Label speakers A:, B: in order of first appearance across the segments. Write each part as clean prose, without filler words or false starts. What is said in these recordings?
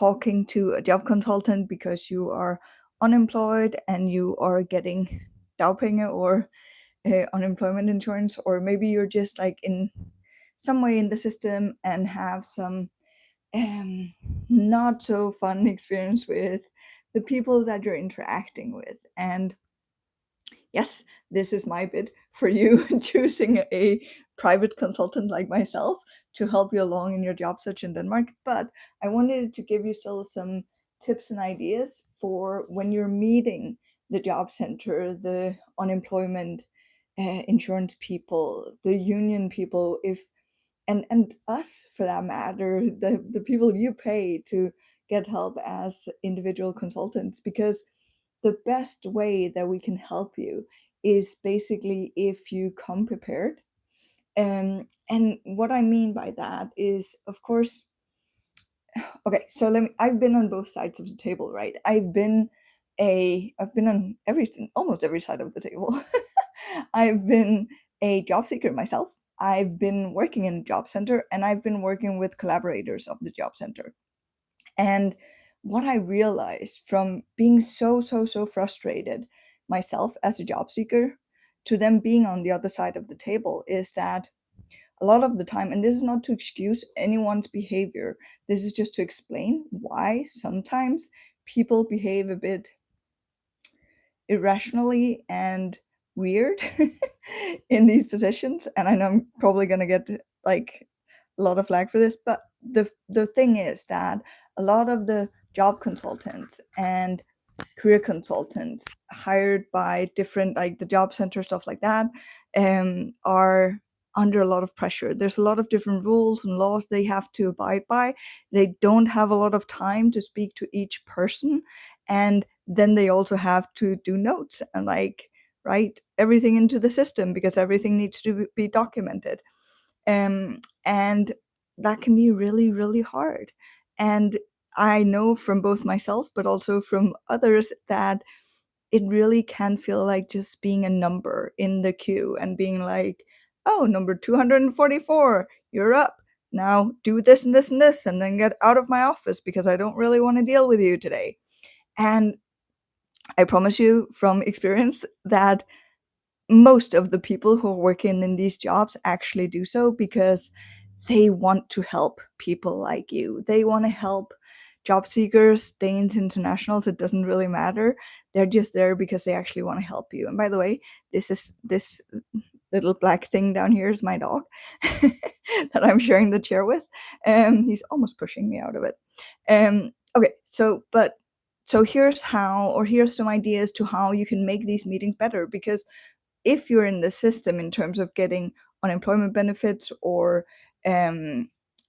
A: talking to a job consultant because you are unemployed and you are getting dagpenge or unemployment insurance, or maybe you're just like in some way in the system and have some um, not so fun experience with the people that you're interacting with. And yes, this is my bid for you choosing a private consultant like myself to help you along in your job search in Denmark. But I wanted to give you still some tips and ideas for when you're meeting the job center, the unemployment insurance people, the union people, if and us for that matter, the people you pay to get help as individual consultants, because the best way that we can help you is basically if you come prepared. And what I mean by that is, of course, okay, so I've been on both sides of the table, right? I've been on almost every side of the table. I've been a job seeker myself. I've been working in a job center, and I've been working with collaborators of the job center. And what I realized from being so frustrated myself as a job seeker to them being on the other side of the table is that a lot of the time, and this is not to excuse anyone's behavior, this is just to explain why sometimes people behave a bit irrationally and weird in these positions. And I know I'm probably going to get like a lot of flag for this, but the thing is that a lot of the job consultants and career consultants hired by different, like the job center, stuff like that, are under a lot of pressure. There's a lot of different rules and laws they have to abide by. They don't have a lot of time to speak to each person, and then they also have to do notes and like write everything into the system because everything needs to be documented. And that can be really hard. And I know from both myself but also from others that it really can feel like just being a number in the queue and being like, oh, number 244, you're up. Now do this and this and this, and then get out of my office because I don't really want to deal with you today. And I promise you from experience that most of the people who are working in these jobs actually do so because they want to help people like you. They want to help job seekers, Danes, internationals, it doesn't really matter. They're just there because they actually want to help you. And by the way, this little black thing down here is my dog that I'm sharing the chair with. He's almost pushing me out of it. Okay, so here's here's some ideas to how you can make these meetings better, because if you're in the system in terms of getting unemployment benefits or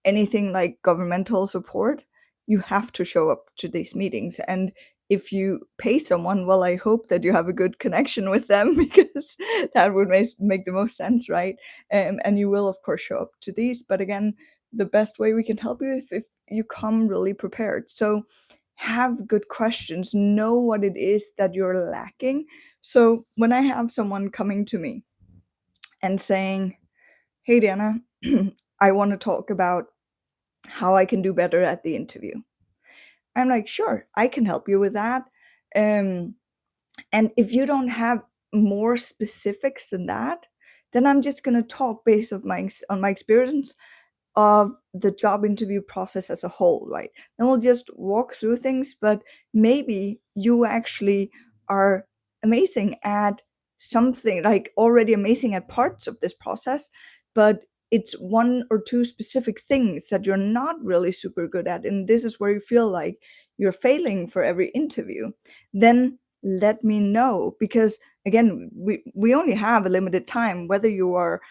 A: anything like governmental support, you have to show up to these meetings. And if you pay someone, well, I hope that you have a good connection with them because that would make the most sense, right? And you will, of course, show up to these. But again, the best way we can help you if you come really prepared. So have good questions, know what it is that you're lacking. So when I have someone coming to me and saying, hey, Diana, I want to talk about how I can do better at the interview, I'm like, sure, I can help you with that. Um, and if you don't have more specifics than that, then I'm just going to talk based on my experience of the job interview process as a whole, right? Then we'll just walk through things, but maybe you actually are amazing at something, like already amazing at parts of this process, but it's one or two specific things that you're not really super good at. And this is where you feel like you're failing for every interview. Then let me know, because again, we only have a limited time, whether you are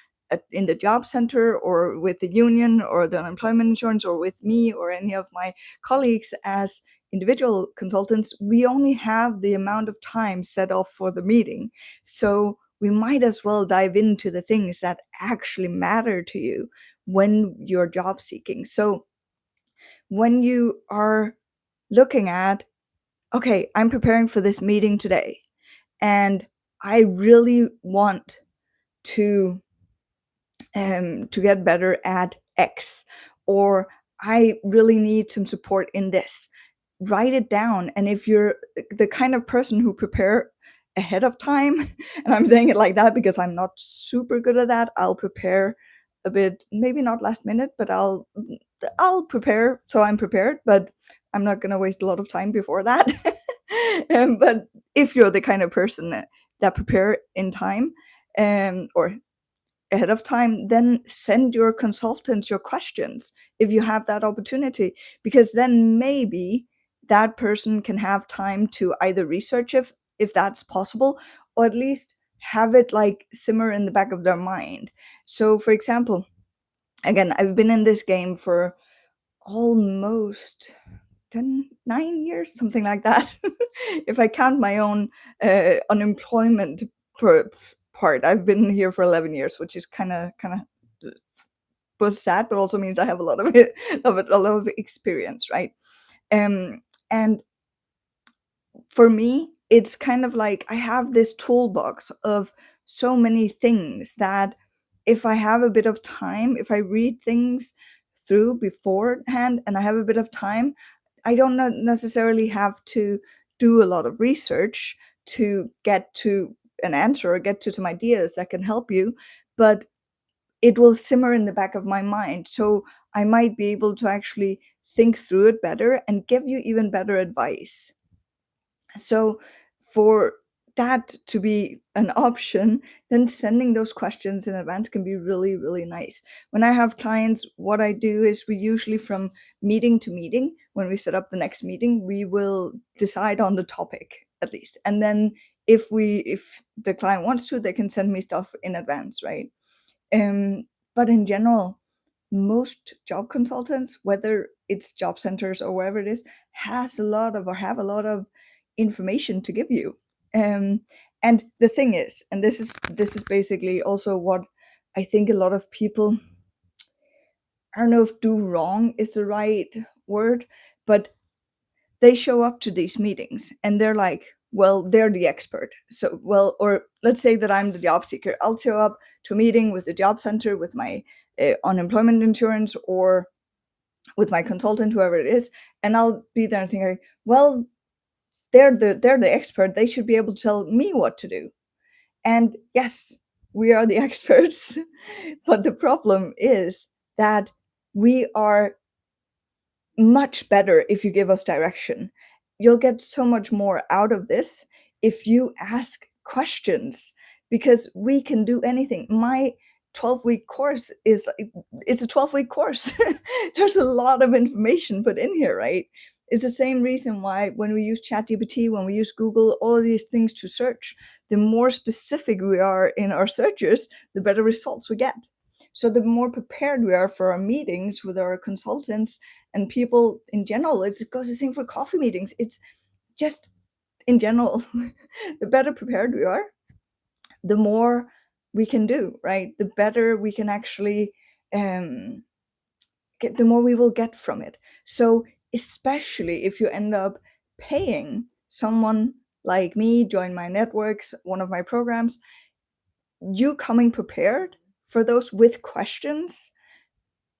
A: in the job center or with the union or the unemployment insurance or with me or any of my colleagues as individual consultants. We only have the amount of time set off for the meeting. So we might as well dive into the things that actually matter to you when you're job seeking. So when you are looking at, okay, I'm preparing for this meeting today, and I really want to get better at X, or I really need some support in this. Write it down. And if you're the kind of person who prepare ahead of time, and I'm saying it like that because I'm not super good at that, I'll prepare a bit, maybe not last minute, but I'll prepare so I'm prepared, but I'm not gonna waste a lot of time before that. But if you're the kind of person that prepare in time, or ahead of time, then send your consultant your questions if you have that opportunity, because then maybe that person can have time to either research if that's possible, or at least have it like simmer in the back of their mind. So for example, again, I've been in this game for almost 9 years, something like that. If I count my own unemployment per part, I've been here for 11 years, which is kind of both sad, but also means I have a lot of it, a lot of experience, right? Um, and for me, it's kind of like I have this toolbox of so many things that if I have a bit of time, if I read things through beforehand and I have a bit of time, I don't necessarily have to do a lot of research to get to an answer or get to some ideas that can help you, but it will simmer in the back of my mind. So I might be able to actually think through it better and give you even better advice. So for that to be an option, then sending those questions in advance can be really, really nice. When I have clients, what I do is we usually from meeting to meeting, when we set up the next meeting, we will decide on the topic at least. And then if the client wants to, they can send me stuff in advance, right? But in general, most job consultants, whether it's job centers or wherever it is, has a lot of or have a lot of information to give you. Um, and the thing is, and this is basically also what I think a lot of people, I don't know if do wrong is the right word, but they show up to these meetings and they're like, well, they're the expert. So, well, or let's say that I'm the job seeker. I'll show up to a meeting with the job center with my unemployment insurance or with my consultant, whoever it is, and I'll be there thinking, well, they're the expert. They should be able to tell me what to do. And yes, we are the experts, but the problem is that we are much better if you give us direction. You'll get so much more out of this if you ask questions because we can do anything. My 12-week course is it's a 12-week course. There's a lot of information put in here, right? It's the same reason why when we use ChatGPT, when we use Google, all of these things to search, the more specific we are in our searches, the better results we get. So the more prepared we are for our meetings with our consultants and people in general, it goes the same for coffee meetings. It's just in general, the better prepared we are, the more we can do, right? The better we can actually um, get, the more we will get from it. So especially if you end up paying someone like me, join my networks, one of my programs, you coming prepared for those with questions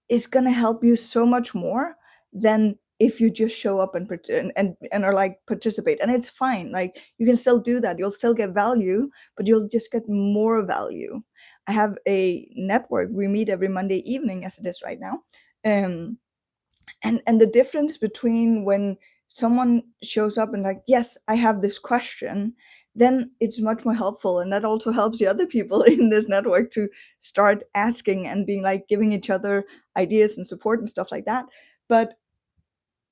A: is going to help you so much more than if you just show up and are like participate. And it's fine, like you can still do that, you'll still get value, but you'll just get more value. I have a network, we meet every Monday evening as it is right now. um and the difference between when someone shows up and like, yes, I have this question, then it's much more helpful, and that also helps the other people in this network to start asking and being like giving each other ideas and support and stuff like that. But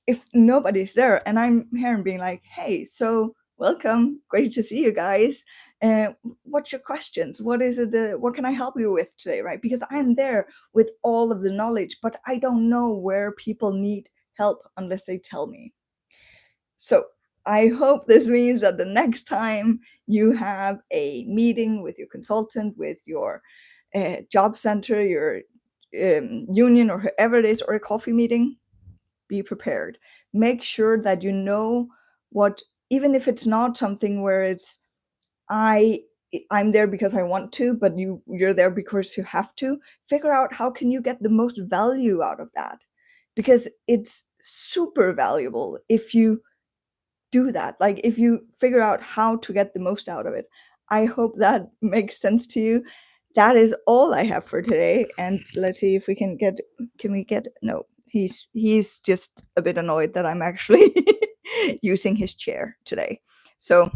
A: if nobody's there and I'm here and being like, hey, so welcome, great to see you guys, uh, what's your questions, what is it, what can I help you with today, right? Because I'm there with all of the knowledge, but I don't know where people need help unless they tell me. So I hope this means that the next time you have a meeting with your consultant, with your job center, your union, or whoever it is, or a coffee meeting, be prepared. Make sure that you know what, even if it's not something where it's I I'm there because I want to, but you're there because you have to. Figure out how can you get the most value out of that, because it's super valuable if you do that. Like if you figure out how to get the most out of it. I hope that makes sense to you. That is all I have for today. And let's see if we can we get no. He's just a bit annoyed that I'm actually using his chair today. So,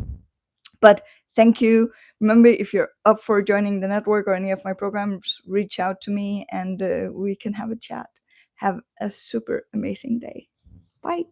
A: but thank you. Remember, if you're up for joining the network or any of my programs, reach out to me and we can have a chat. Have a super amazing day. Bye.